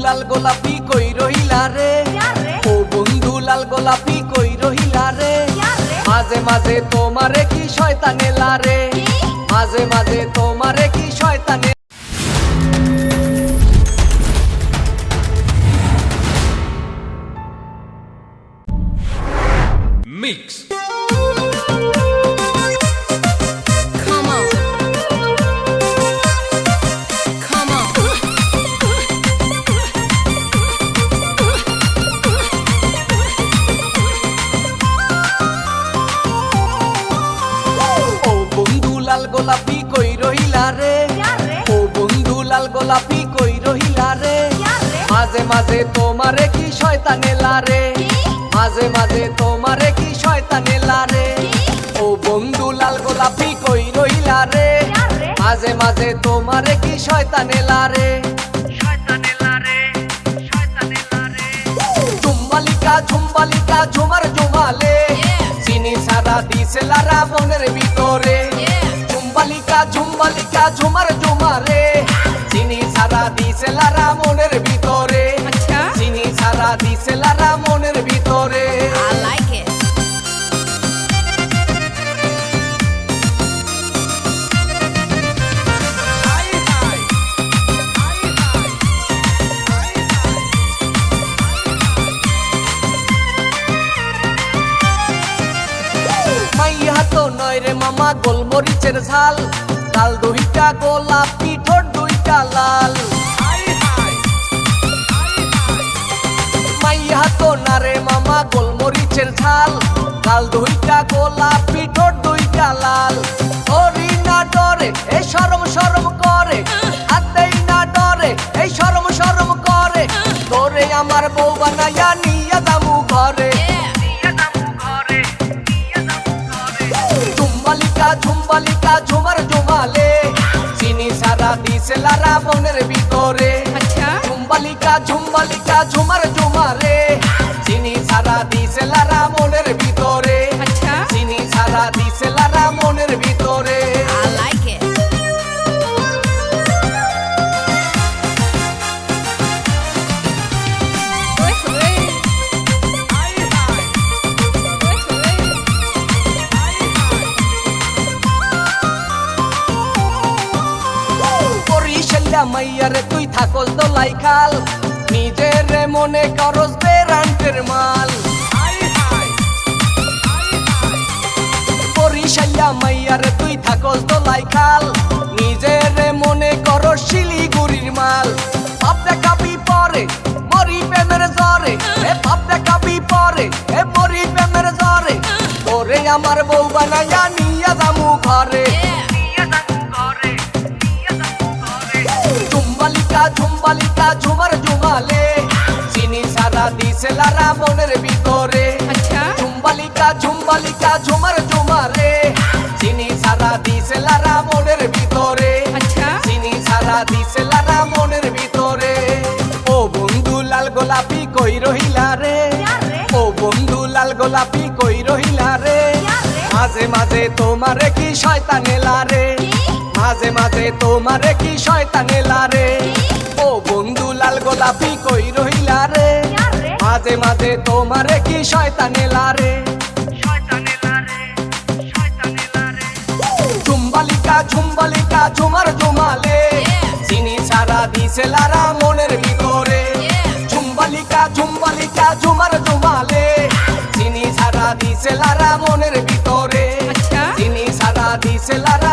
লাল গোলাপি কই রহিলা রে, ও বন্ধু লাল গোলাপি কই রহিলা রে। মাঝে মাঝে তোমারে কি শয়তানে লারে, মাঝে মাঝে তোমারে কি শয়তানে। Mix. Come on. Come on. ও বন্ধু লাল গোলাপি কই রহিলা রে, ও বন্ধু লাল গোলাপি কই রহিলা রে। মাঝে মাঝে তোমারে কি শয়তানে লারে, মাঝে মাঝে তোমারে কি শয়তানে লারে। ও বন্ধু লাল গোলাপি কই রহিলা রে, মাঝে মাঝে তোমারে কি শয়তানে লারে। ঝুম্বালিকা ঝুম্বালিকা ঝুমার ঝুমালে, চিনি সারা দিছে লারা মনের ভিতরে। ঝুম্বালিকা ঝুম্বালিকা ঝুমার ঝুমারে, চিনি সারা দিছে লারা মনের ভিতরে। চিনি সারা দিছে লারা মনের ভিতরে। I like it. মাইয়া তো নয় রে মামা গোলমরিচের ঝাল, লাল দুইটা গোলাপি ঠোঁট দুইটা লাল। মাইয়া তো না রে মামা গোলমরিচের ঝাল, লাল দুইটা গোলাপি ঠোঁট দুইটা লাল। ওরি না ডরে এই শরম শরম করে, হাতেই না ডরে এই শরম শরম করে। তোরে আমার বউ বানাইয়া নিয়া দামু ঘরে। ঝুম্বালিকা ঝুম্বালিকা ঝুমার ঝুমালে, চিনি সারা দিছে লারা মনের ভিতরে। ঝুম্বালিকা ঝুম্বালিকা ঝুমার ঝুমারে, চিনি সারা দিছে লারা মনের ভিতরে। চিনি সারা দিছে লারা মনের ভিতরে। I like it. বরিশাল্লা মাইয়ারে তুই থাকস দোলাই খাল, নিজের মনে করস বেরান্টের মাল। বরিশাল্লা মাইয়ারে তুই থাকস দোলাই খাল, নিজের মনে করস শিলিগুড়ির মাল। ভাব দেখাবি পরে মরি প্রেমের জ্বরে, এ ভাব দেখাবি পরে এ মরি প্রেমের জ্বরে। তোরে আমার বউ বানাইয়া নিয়া যামু ঘরে। ঝুম্বালিকা ঝুম্বালিকা ঝুমার ঝুমালে, চিনি সারা দিছে লারা মনের ভিতরে। ঝুম্বালিকা ঝুম্বালিকা ঝুমার ঝুমারে, চিনি সারা দিছে লারা মনের ভিতরে। চিনি সারা দিছে লারা মনের ভিতরে। ও বন্ধু লাল গোলাপি কই রহিলা রে, ও বন্ধু লাল গোলাপি কই রহিলা রে। মাঝে মাঝে তোমারে কি শয়তানে লারে, মাঝে মাঝে তোমারে কি শয়তানে লারে। ও বন্ধু লাল গোলাপি কই রহিলা রে, মাঝে মাঝে তোমারে কি শয়তানে লারে। ঝুম্বালিকা ঝুম্বালিকা ঝুমার ঝুমালে, চিনি সারা দিছে লারা মনের ভিতরে। ঝুম্বালিকা ঝুম্বালিকা ঝুমার ঝুমালে, চিনি সারা দিছে লারা মনের ভিতরে। চিনি সারা দিছে লারা